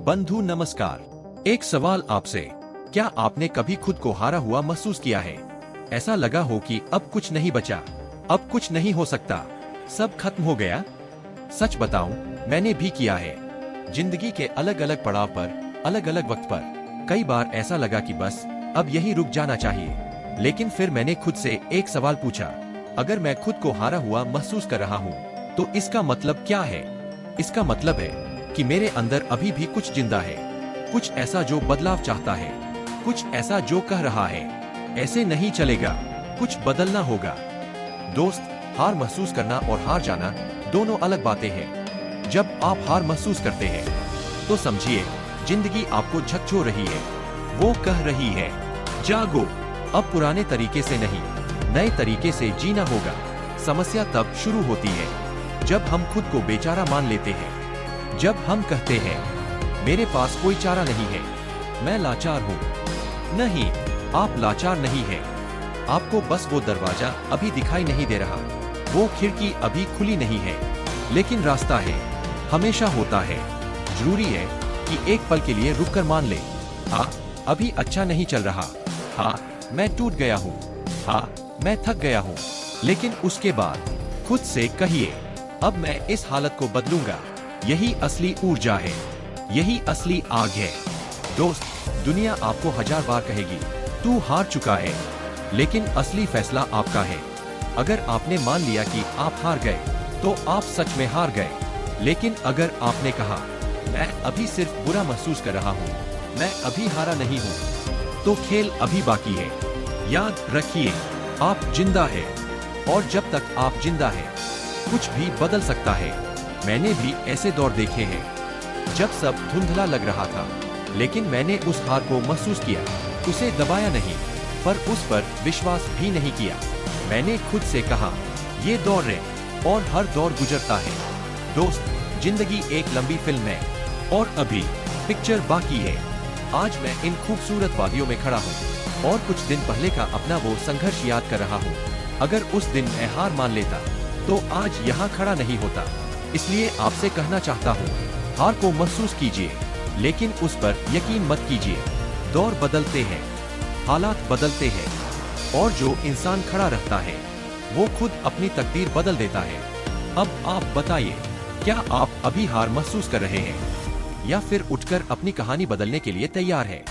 बंधु नमस्कार। एक सवाल आपसे, क्या आपने कभी खुद को हारा हुआ महसूस किया है? ऐसा लगा हो कि अब कुछ नहीं बचा, अब कुछ नहीं हो सकता, सब खत्म हो गया? सच बताऊं, मैंने भी किया है। जिंदगी के अलग अलग पड़ाव पर, अलग अलग वक्त पर कई बार ऐसा लगा कि बस अब यही रुक जाना चाहिए। लेकिन फिर मैंने खुद से एक सवाल पूछा, अगर मैं खुद को हारा हुआ महसूस कर रहा हूँ तो इसका मतलब क्या है? इसका मतलब है कि मेरे अंदर अभी भी कुछ जिंदा है, कुछ ऐसा जो बदलाव चाहता है, कुछ ऐसा जो कह रहा है ऐसे नहीं चलेगा, कुछ बदलना होगा। दोस्त, हार महसूस करना और हार जाना दोनों अलग बातें हैं। जब आप हार महसूस करते हैं तो समझिए जिंदगी आपको झकझोर रही है। वो कह रही है, जागो, अब पुराने तरीके से नहीं, नए तरीके से जीना होगा। समस्या तब शुरू होती है जब हम खुद को बेचारा मान लेते हैं, जब हम कहते हैं मेरे पास कोई चारा नहीं है, मैं लाचार हूँ। नहीं, आप लाचार नहीं हैं। आपको बस वो दरवाजा अभी दिखाई नहीं दे रहा, वो खिड़की अभी खुली नहीं है, लेकिन रास्ता है, हमेशा होता है। जरूरी है कि एक पल के लिए रुककर मान ले, हाँ अभी अच्छा नहीं चल रहा, हाँ मैं टूट गया हूँ, हाँ मैं थक गया हूँ। लेकिन उसके बाद खुद से कहिए, अब मैं इस हालत को बदलूंगा। यही असली ऊर्जा है, यही असली आग है। दोस्त, दुनिया आपको 1000 बार कहेगी तू हार चुका है, लेकिन असली फैसला आपका है। अगर आपने मान लिया कि आप हार गए तो आप सच में हार गए। लेकिन अगर आपने कहा मैं अभी सिर्फ बुरा महसूस कर रहा हूँ, मैं अभी हारा नहीं हूँ, तो खेल अभी बाकी है। याद रखिए, आप जिंदा है, और जब तक आप जिंदा है कुछ भी बदल सकता है। मैंने भी ऐसे दौर देखे हैं जब सब धुंधला लग रहा था, लेकिन मैंने उस हार को महसूस किया, उसे दबाया नहीं, पर उस पर विश्वास भी नहीं किया। मैंने खुद से कहा, ये दौर है और हर दौर गुजरता है। दोस्त, जिंदगी एक लंबी फिल्म है और अभी पिक्चर बाकी है। आज मैं इन खूबसूरत वादियों में खड़ा हूँ और कुछ दिन पहले का अपना वो संघर्ष याद कर रहा हूँ। अगर उस दिन मैं हार मान लेता तो आज यहाँ खड़ा नहीं होता। इसलिए आपसे कहना चाहता हूँ, हार को महसूस कीजिए, लेकिन उस पर यकीन मत कीजिए। दौर बदलते हैं, हालात बदलते हैं, और जो इंसान खड़ा रहता है वो खुद अपनी तकदीर बदल देता है। अब आप बताइए, क्या आप अभी हार महसूस कर रहे हैं या फिर उठकर अपनी कहानी बदलने के लिए तैयार हैं?